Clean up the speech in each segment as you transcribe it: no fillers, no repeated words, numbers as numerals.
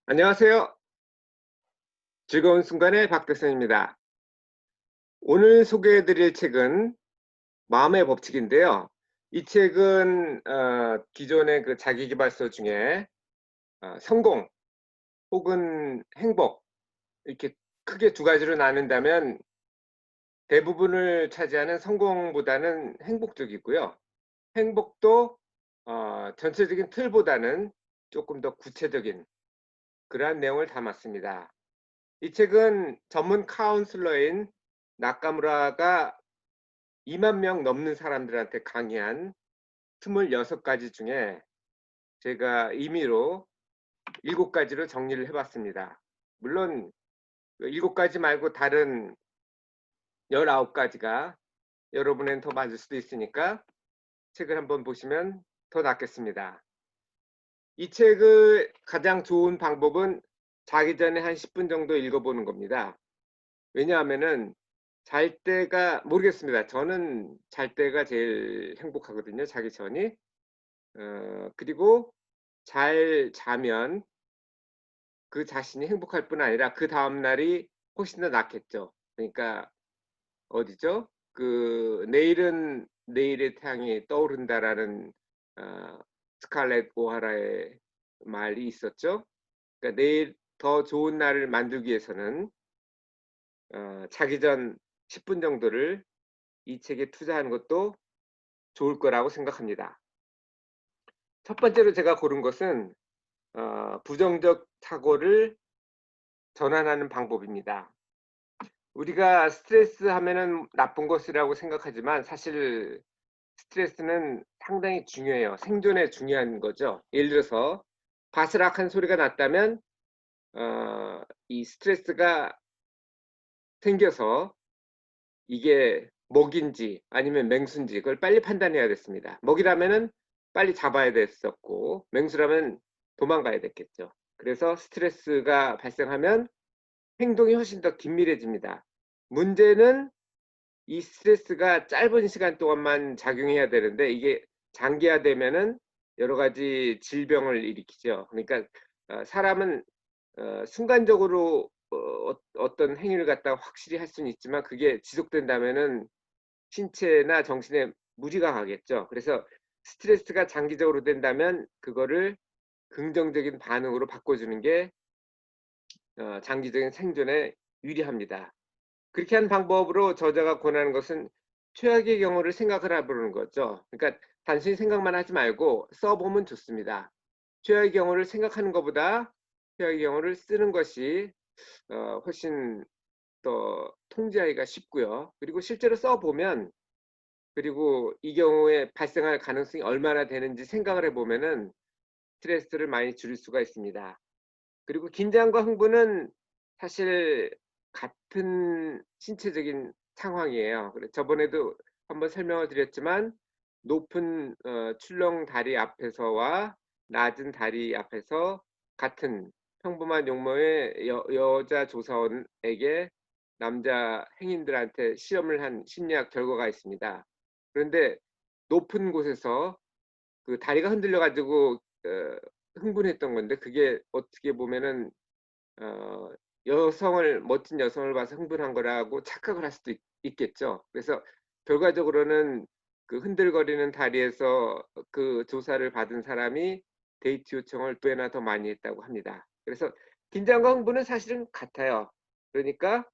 안녕하세요. 즐거운 순간의 박대성입니다. 오늘 소개해 드릴 책은 마음의 법칙인데요. 이 책은 기존의 그 자기계발서 중에 성공 혹은 행복 이렇게 크게 두 가지로 나눈다면 대부분을 차지하는 성공보다는 행복 쪽이고요. 행복도 전체적인 틀보다는 조금 더 구체적인 그러한 내용을 담았습니다. 이 책은 전문 카운슬러인 나카무라가 2만 명 넘는 사람들한테 강의한 26가지 중에 제가 임의로 7가지로 정리를 해 봤습니다. 물론 그 7가지 말고 다른 19가지가 여러분엔 더 맞을 수도 있으니까 책을 한번 보시면 더 낫겠습니다. 이 책을 가장 좋은 방법은 자기 전에 한 10분 정도 읽어 보는 겁니다. 왜냐하면은 잘 때가 모르겠습니다. 저는 잘 때가 제일 행복하거든요, 자기 전이. 그리고 잘 자면 그 자신이 행복할 뿐 아니라 그다음 날이 훨씬 더 낫겠죠. 그러니까 어디죠? 그 "내일은 내일의 태양이 떠오른다."라는 어 스칼렛 오하라의 말이 있었죠. 그러니까 내일 더 좋은 날을 만들기 위해서는 자기 전 10분 정도를 이 책에 투자하는 것도 좋을 거라고 생각합니다. 첫 번째로 제가 고른 것은 부정적 사고를 전환하는 방법입니다. 우리가 스트레스 하면은 나쁜 것이라고 생각하지만 사실 스트레스는 상당히 중요해요. 생존에 중요한 거죠. 예를 들어서 바스락한 소리가 났다면 이 스트레스가 생겨서 이게 먹인지 아니면 맹수인지 그걸 빨리 판단해야 됐습니다. 먹이라면은 빨리 잡아야 됐었고 맹수라면 도망가야 됐겠죠. 그래서 스트레스가 발생하면 행동이 훨씬 더 긴밀해집니다. 문제는 이 스트레스가 짧은 시간 동안만 작용해야 되는데 이게 장기화되면은 여러 가지 질병을 일으키죠. 그러니까 사람은 순간적으로 어떤 행위를 갖다가 확실히 할 수는 있지만 그게 지속된다면은 신체나 정신에 무리가 가겠죠. 그래서 스트레스가 장기적으로 된다면 그거를 긍정적인 반응으로 바꿔주는 게 장기적인 생존에 유리합니다. 그렇게 하는 방법으로 저자가 권하는 것은 최악의 경우를 생각을 해 보는 거죠. 그러니까 단순히 생각만 하지 말고 써 보면 좋습니다. 최악의 경우를 생각하는 것보다 최악의 경우를 쓰는 것이 훨씬 더 통제하기가 쉽고요. 그리고 실제로 써 보면 그리고 이 경우에 발생할 가능성이 얼마나 되는지 생각을 해 보면은 스트레스를 많이 줄일 수가 있습니다. 그리고 긴장과 흥분은 사실 같은 신체적인 상황이에요. 그래 저번에도 한번 설명을 드렸지만 높은 출렁 다리 앞에서와 낮은 다리 앞에서 같은 평범한 용모의 여자 조사원에게 남자 행인들한테 시험을 한 심리학 결과가 있습니다. 그런데 높은 곳에서 그 다리가 흔들려 가지고 흥분했던 건데 그게 어떻게 보면은 어 여성을 멋진 여성을 봐서 흥분한 거라고 착각을 할 수도 있겠죠. 그래서 결과적으로는 그 흔들거리는 다리에서 그 조사를 받은 사람이 데이트 요청을 2 배나 더 많이 했다고 합니다. 그래서 긴장과 흥분은 사실은 같아요. 그러니까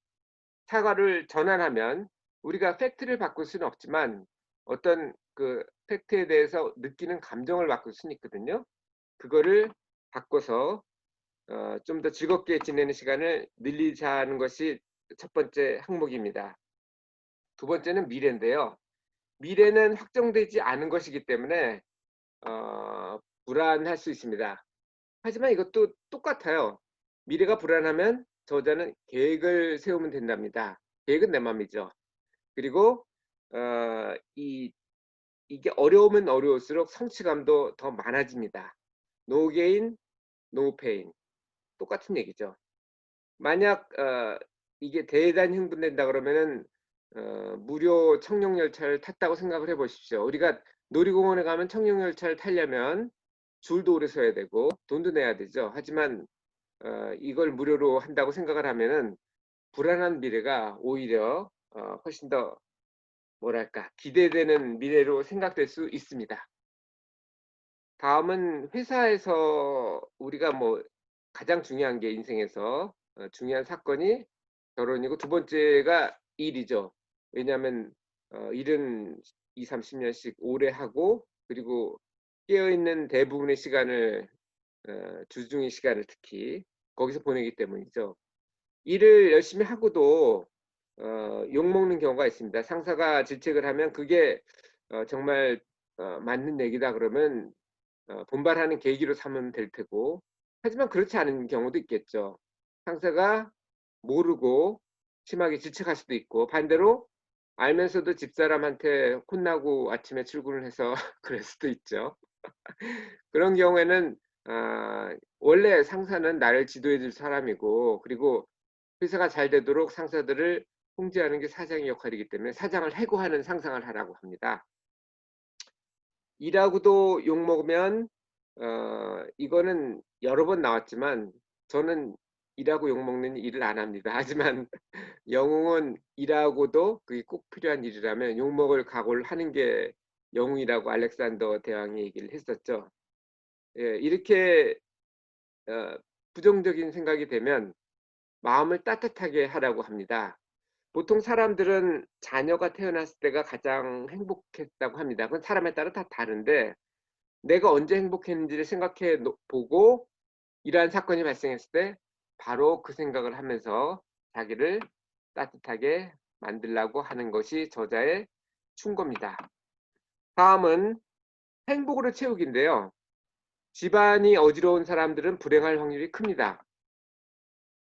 사과를 전환하면 우리가 팩트를 바꿀 수는 없지만 어떤 그 팩트에 대해서 느끼는 감정을 바꿀 수는 있거든요. 그거를 바꿔서 좀 더 즐겁게 지내는 시간을 늘리자는 것이 첫 번째 항목입니다. 두 번째는 미래인데요. 미래는 확정되지 않은 것이기 때문에 어 불안할 수 있습니다. 하지만 이것도 똑같아요. 미래가 불안하면 저자는 계획을 세우면 된답니다. 계획은 내 맘이죠. 그리고 이게 어려우면 어려울수록 성취감도 더 많아집니다. No gain, no pain. 똑같은 얘기죠. 만약 이게 대단히 흥분된다 그러면은 무료 청룡열차를 탔다고 생각을 해 보십시오. 우리가 놀이공원에 가면 청룡열차를 타려면 줄도 오래 서야 되고 돈도 내야 되죠. 하지만 이걸 무료로 한다고 생각을 하면은 불안한 미래가 오히려 훨씬 더 뭐랄까 기대되는 미래로 생각될 수 있습니다. 다음은 회사에서 우리가 뭐 가장 중요한 게 인생에서 중요한 사건이 결혼이고 두 번째가 일이죠. 왜냐하면 일은 20-30 년씩 오래 하고 그리고 깨어 있는 대부분의 시간을 주중의 시간을 특히 거기서 보내기 때문이죠. 일을 열심히 하고도 욕먹는 경우가 있습니다. 상사가 질책을 하면 그게 정말 맞는 얘기다 그러면 분발하는 계기로 삼으면 될 테고, 하지만 그렇지 않은 경우도 있겠죠. 상사가 모르고 심하게 질책할 수도 있고, 반대로 알면서도 집사람한테 혼나고 아침에 출근을 해서 그럴 수도 있죠. 그런 경우에는 원래 상사는 나를 지도해 줄 사람이고, 그리고 회사가 잘 되도록 상사들을 통제하는 게 사장의 역할이기 때문에 사장을 해고하는 상상을 하라고 합니다. 일하고도 욕먹으면 이거는 여러 번 나왔지만 저는 일하고 욕먹는 일을 안 합니다. 하지만 영웅은 일하고도 그게 꼭 필요한 일이라면 욕먹을 각오를 하는 게 영웅이라고 알렉산더 대왕이 얘기를 했었죠. 예, 이렇게 어, 부정적인 생각이 되면 마음을 따뜻하게 하라고 합니다. 보통 사람들은 자녀가 태어났을 때가 가장 행복했다고 합니다. 그건 사람에 따라 다 다른데 내가 언제 행복했는지를 생각해 보고 이러한 사건이 발생했을 때 바로 그 생각을 하면서 자기를 따뜻하게 만들라고 하는 것이 저자의 충고입니다. 다음은 행복으로 채우기인데요. 집안이 어지러운 사람들은 불행할 확률이 큽니다.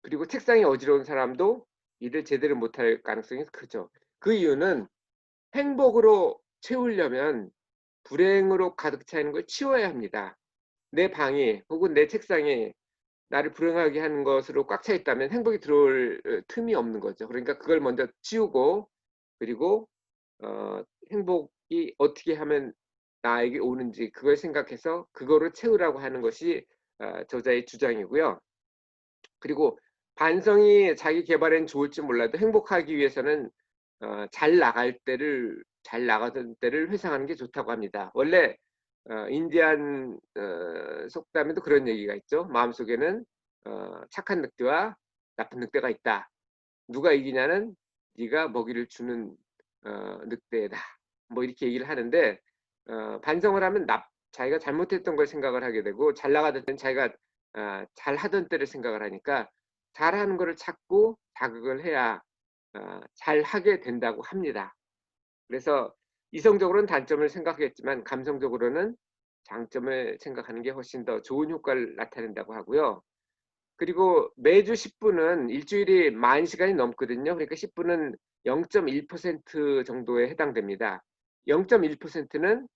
그리고 책상이 어지러운 사람도 일을 제대로 못할 가능성이 크죠. 그 이유는 행복으로 채우려면 불행으로 가득 차 있는 걸 치워야 합니다. 내 방이 혹은 내 책상이 나를 불행하게 하는 것으로 꽉 차 있다면 행복이 들어올 틈이 없는 거죠. 그러니까 그걸 먼저 치우고 그리고 행복이 어떻게 하면 나에게 오는지 그걸 생각해서 그거를 채우라고 하는 것이 저자의 주장이고요. 그리고 반성이 자기 개발엔 좋을지 몰라도 행복하기 위해서는 잘 나가던 때를 회상하는 게 좋다고 합니다. 원래 인디안 속담에도 그런 얘기가 있죠. 마음속에는 착한 늑대와 나쁜 늑대가 있다. 누가 이기냐는 네가 먹이를 주는 늑대다. 뭐 이렇게 얘기를 하는데 반성을 하면 자기가 잘못했던 걸 생각을 하게 되고 잘 나가던 때는 자기가 잘하던 때를 생각을 하니까 잘하는 거를 찾고 자극을 해야 잘하게 된다고 합니다. 그래서 이성적으로는 단점을 생각하겠지만 감성적으로는 장점을 생각하는 게 훨씬 더 좋은 효과를 나타낸다고 하고요. 그리고 매주 10분은 일주일이 10,000시간이 넘거든요. 그러니까 10분은 0.1% 정도에 해당됩니다. 0.1%는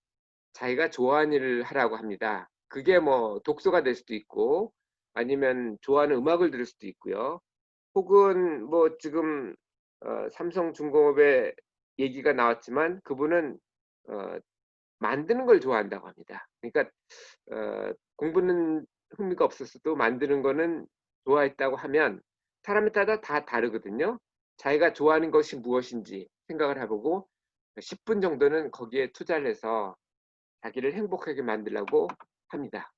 자기가 좋아하는 일을 하라고 합니다. 그게 뭐 독서가 될 수도 있고 아니면 좋아하는 음악을 들을 수도 있고요. 혹은 뭐 지금 삼성중공업의 얘기가 나왔지만 그분은 어, 만드는 걸 좋아한다고 합니다. 그러니까 공부는 흥미가 없었어도 만드는 거는 좋아했다고 하면 사람에 따라 다 다르거든요. 자기가 좋아하는 것이 무엇인지 생각을 해보고 10분 정도는 거기에 투자를 해서 자기를 행복하게 만들려고 합니다.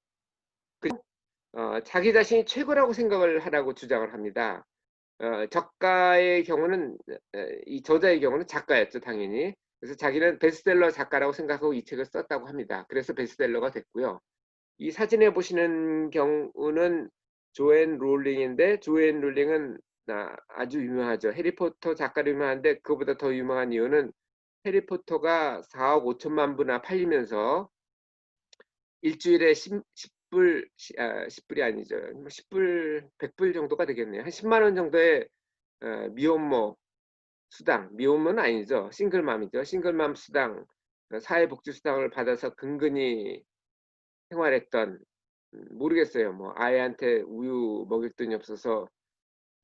자기 자신이 최고라고 생각을 하라고 주장을 합니다. 저가의 경우는 이 저자의 경우는 작가였죠, 당연히. 그래서 자기는 베스트셀러 작가라고 생각하고 이 책을 썼다고 합니다. 그래서 베스트셀러가 됐고요. 이 사진에 보시는 경우는 조앤 롤링인데 조앤 롤링은 아주 유명하죠. 해리포터 작가로 유명한데 그보다 더 유명한 이유는 해리포터가 4억 5천만 부나 팔리면서 일주일에 10불, 10불이 아니죠. 10불, 100불 정도가 되겠네요. 한 10만 원 정도의 미혼모 수당, 미혼모는 아니죠. 싱글맘이죠. 싱글맘 수당, 사회복지 수당을 받아서 근근히 생활했던 모르겠어요. 뭐 아이한테 우유 먹일 돈이 없어서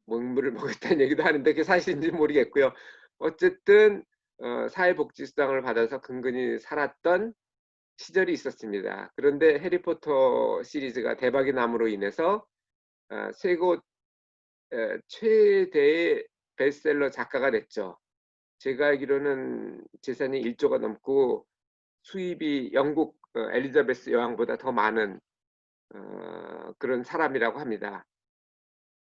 먹물을 먹었다는 얘기도 하는데 그게 사실인지 모르겠고요. 어쨌든 사회복지 수당을 받아서 근근히 살았던 시절이 있었습니다. 그런데 해리포터 시리즈가 대박이 남으로 인해서 세고 최대의 베스트셀러 작가가 됐죠. 제가 알기로는 재산이 1조가 넘고 수입이 영국 엘리자베스 여왕보다 더 많은 그런 사람이라고 합니다.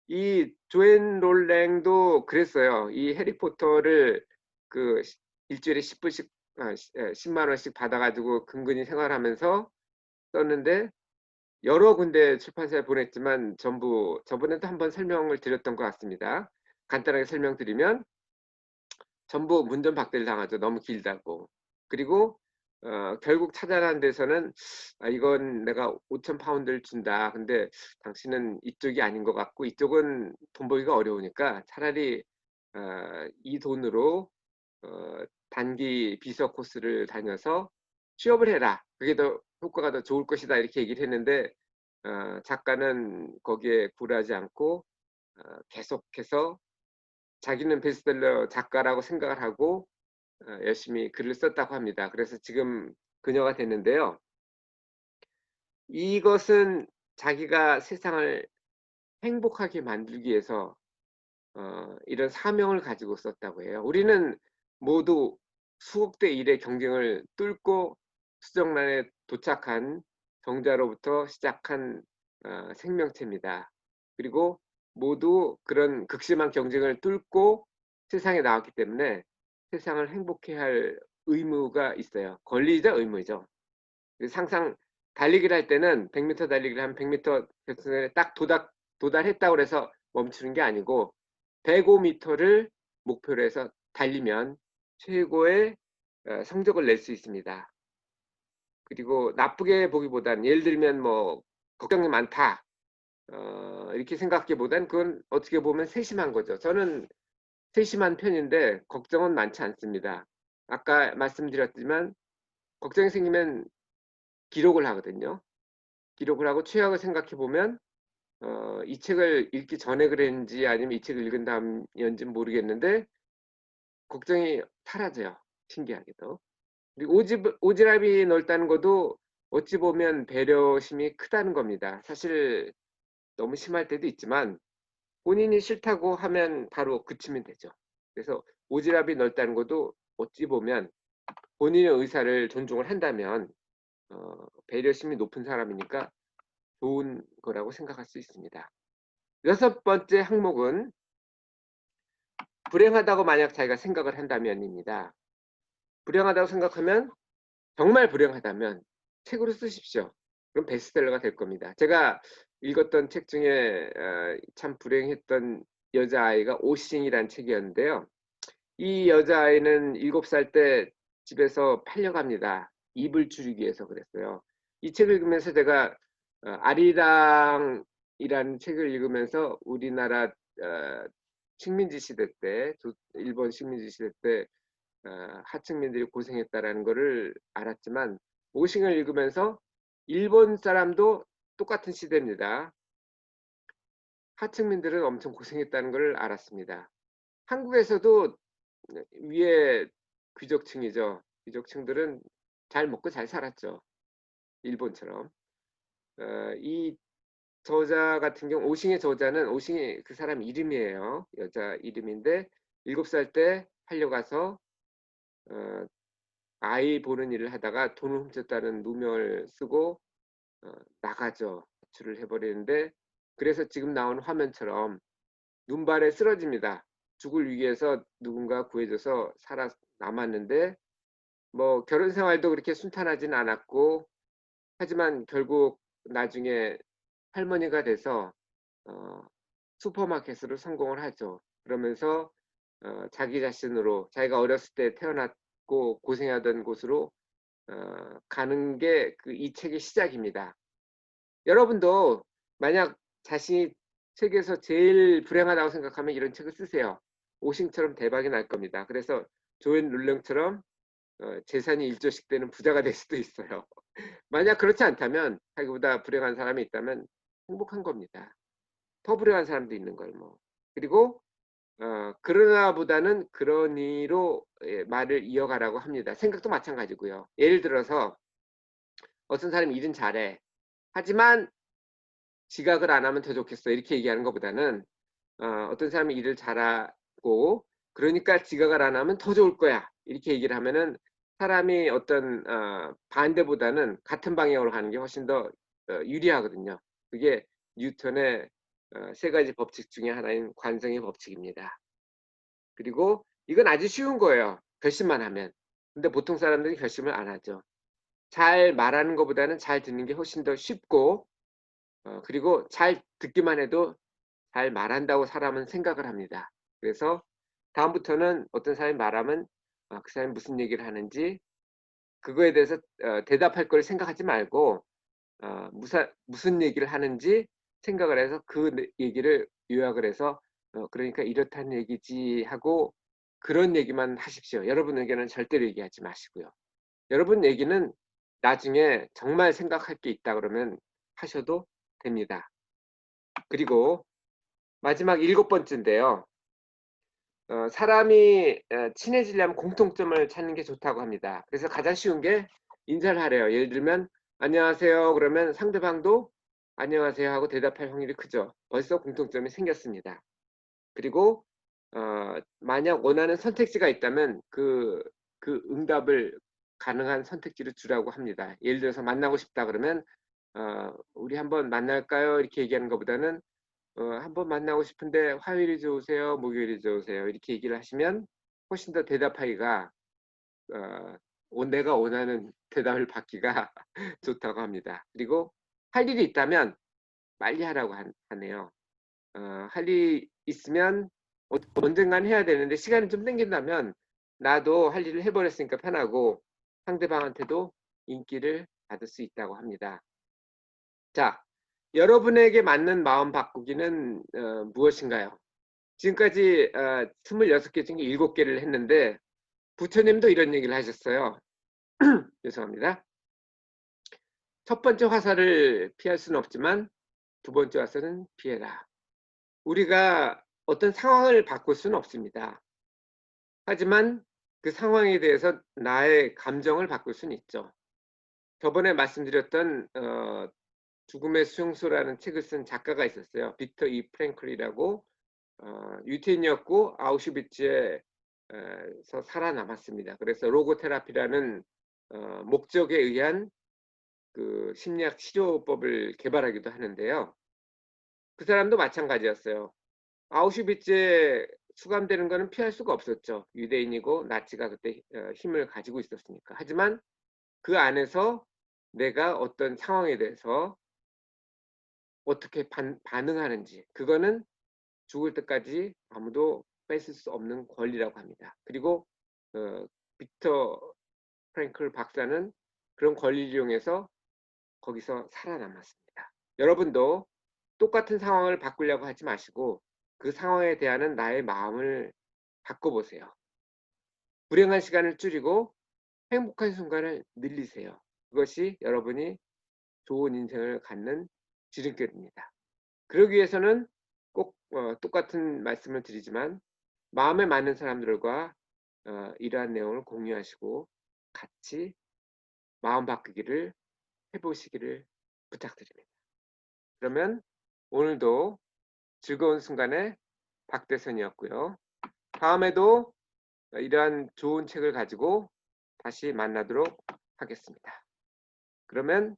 이 조앤 롤랭도 그랬어요. 이 해리포터를 그 일주일에 10불씩 10만 원씩 받아 가지고 근근히 생활하면서 썼는데 여러 군데 출판사에 보냈지만 전부 저번에도 한번 설명을 드렸던 것 같습니다. 간단하게 설명드리면 전부 문전박대를 당하죠. 너무 길다고. 그리고 결국 찾아난 데서는 이건 내가 5천 파운드를 준다. 근데 당신은 이쪽이 아닌 것 같고 이쪽은 돈 벌기가 어려우니까 차라리 이 돈으로 단기 비서 코스를 다녀서 취업을 해라. 그게 더 효과가 더 좋을 것이다. 이렇게 얘기를 했는데 작가는 거기에 굴하지 않고 계속해서 자기는 베스트셀러 작가라고 생각을 하고 열심히 글을 썼다고 합니다. 그래서 지금 그녀가 됐는데요. 이것은 자기가 세상을 행복하게 만들기 위해서 이런 사명을 가지고 썼다고 해요. 우리는 모두 수억 대 1의 경쟁을 뚫고 수정란에 도착한 정자로부터 시작한 생명체입니다. 그리고 모두 그런 극심한 경쟁을 뚫고 세상에 나왔기 때문에 세상을 행복해 할 의무가 있어요. 권리이자 의무죠. 항상 달리기를 할 때는 100m 달리기를 하면 100m 결승선에 딱 도달했다고 해서 멈추는 게 아니고 105m를 목표로 해서 달리면 최고의 성적을 낼 수 있습니다. 그리고 나쁘게 보기보단 예를 들면 뭐 걱정이 많다 이렇게 생각하기보단 그건 어떻게 보면 세심한 거죠. 저는 세심한 편인데 걱정은 많지 않습니다. 아까 말씀드렸지만 걱정이 생기면 기록을 하거든요. 기록을 하고 최악을 생각해 보면 이 책을 읽기 전에 그랬는지 아니면 이 책을 읽은 다음이었는지는 모르겠는데 걱정이 사라져요. 신기하게도. 그리고 오지랖이 넓다는 것도 어찌 보면 배려심이 크다는 겁니다. 사실 너무 심할 때도 있지만 본인이 싫다고 하면 바로 그치면 되죠. 그래서 오지랖이 넓다는 것도 어찌 보면 본인의 의사를 존중을 한다면 배려심이 높은 사람이니까 좋은 거라고 생각할 수 있습니다. 여섯 번째 항목은 불행하다고 만약 자기가 생각을 한다면입니다. 불행하다고 생각하면 정말 불행하다면 책으로 쓰십시오. 그럼 베스트셀러가 될 겁니다. 제가 읽었던 책 중에 참 불행했던 여자아이가 오싱이라는 책이었는데요. 이 여자아이는 7살 때 집에서 팔려갑니다. 입을 줄이기 위해서 그랬어요. 이 책을 읽으면서 제가 아리랑이라는 책을 읽으면서 우리나라 식민지 시대 때 일본 식민지 시대 때 하층민들이 고생했다라는 것을 알았지만 오싱을 읽으면서 일본 사람도 똑같은 시대입니다. 하층민들은 엄청 고생했다는 것을 알았습니다. 한국에서도 위에 귀족층이죠. 귀족층들은 잘 먹고 잘 살았죠. 일본처럼. 이 저자 같은 경우 오싱의 저자는 오싱이 그 사람 이름이에요. 여자 이름인데 7살 때 팔려가서 아이 보는 일을 하다가 돈을 훔쳤다는 누명을 쓰고 나가죠. 가출을 해버리는데 그래서 지금 나온 화면처럼 눈발에 쓰러집니다. 죽을 위기에서 누군가 구해줘서 살아남았는데 뭐 결혼 생활도 그렇게 순탄하진 않았고 하지만 결국 나중에 할머니가 돼서 슈퍼마켓으로 성공을 하죠. 그러면서 자기 자신으로 자기가 어렸을 때 태어났고 고생하던 곳으로 가는 게 이 책의 시작입니다. 여러분도 만약 자신이 세계에서 제일 불행하다고 생각하면 이런 책을 쓰세요. 오싱처럼 대박이 날 겁니다. 그래서 조앤 룰령처럼 재산이 1조씩 되는 부자가 될 수도 있어요. 만약 그렇지 않다면 자기보다 불행한 사람이 있다면 행복한 겁니다. 더 불행한 사람도 있는 걸 뭐. 그리고 그러나보다는 그러니로 말을 이어가라고 합니다. 생각도 마찬가지고요. 예를 들어서 어떤 사람이 일은 잘해. 하지만 지각을 안 하면 더 좋겠어 이렇게 얘기하는 것보다는 어떤 사람이 일을 잘하고 그러니까 지각을 안 하면 더 좋을 거야 이렇게 얘기를 하면은 사람이 어떤 반대보다는 같은 방향으로 가는 게 훨씬 더 유리하거든요. 그게 뉴턴의 세 가지 법칙 중에 하나인 관성의 법칙입니다. 그리고 이건 아주 쉬운 거예요. 결심만 하면. 근데 보통 사람들이 결심을 안 하죠. 잘 말하는 것보다는 잘 듣는 게 훨씬 더 쉽고 그리고 잘 듣기만 해도 잘 말한다고 사람은 생각을 합니다. 그래서 다음부터는 어떤 사람이 말하면 그 사람이 무슨 얘기를 하는지 그거에 대해서 대답할 걸 생각하지 말고 무슨 얘기를 하는지 생각을 해서 그 얘기를 요약을 해서 그러니까 이렇다는 얘기지 하고 그런 얘기만 하십시오. 여러분 의견은 절대로 얘기하지 마시고요. 여러분 얘기는 나중에 정말 생각할 게 있다 그러면 하셔도 됩니다. 그리고 마지막 7번째인데요. 사람이 친해지려면 공통점을 찾는 게 좋다고 합니다. 그래서 가장 쉬운 게 인사를 하래요. 예를 들면 안녕하세요 그러면 상대방도 안녕하세요 하고 대답할 확률이 크죠. 벌써 공통점이 생겼습니다. 그리고 만약 원하는 선택지가 있다면 그 응답을 가능한 선택지를 주라고 합니다. 예를 들어서 만나고 싶다 그러면 우리 한번 만날까요? 이렇게 얘기하는 것보다는 한번 만나고 싶은데 화요일이 좋으세요? 목요일이 좋으세요? 이렇게 얘기를 하시면 훨씬 더 대답하기가 내가 원하는 대답을 받기가 좋다고 합니다. 그리고 할 일이 있다면 빨리 하라고 하네요. 할 일이 있으면 언젠간 해야 되는데 시간이 좀 땡긴다면 나도 할 일을 해버렸으니까 편하고 상대방한테도 인기를 받을 수 있다고 합니다. 자, 여러분에게 맞는 마음 바꾸기는 무엇인가요? 지금까지 26개 중에 7개를 했는데 부처님도 이런 얘기를 하셨어요. 죄송합니다. 첫 번째 화살을 피할 수는 없지만 두 번째 화살은 피해라. 우리가 어떤 상황을 바꿀 수는 없습니다. 하지만 그 상황에 대해서 나의 감정을 바꿀 수는 있죠. 저번에 말씀드렸던 죽음의 수용소라는 책을 쓴 작가가 있었어요. 빅터 이 프랭클이라고 유태인이었고 아우슈비츠에서 살아남았습니다. 그래서 로고테라피라는 목적에 의한 그 심리학 치료법을 개발하기도 하는데요. 그 사람도 마찬가지였어요. 아우슈비츠에 수감되는 것은 피할 수가 없었죠. 유대인이고 나치가 그때 힘을 가지고 있었으니까. 하지만 그 안에서 내가 어떤 상황에 대해서 어떻게 반응하는지 그거는 죽을 때까지 아무도 뺏을 수 없는 권리라고 합니다. 그리고 빅터 프랭클 박사는 그런 권리를 이용해서 거기서 살아남았습니다. 여러분도 똑같은 상황을 바꾸려고 하지 마시고 그 상황에 대한 나의 마음을 바꿔보세요. 불행한 시간을 줄이고 행복한 순간을 늘리세요. 그것이 여러분이 좋은 인생을 갖는 지름길입니다. 그러기 위해서는 꼭 똑같은 말씀을 드리지만 마음에 맞는 사람들과 이러한 내용을 공유하시고 같이 마음 바꾸기를 해보시기를 부탁드립니다. 그러면 오늘도 즐거운 순간에 박대선이었고요. 다음에도 이러한 좋은 책을 가지고 다시 만나도록 하겠습니다. 그러면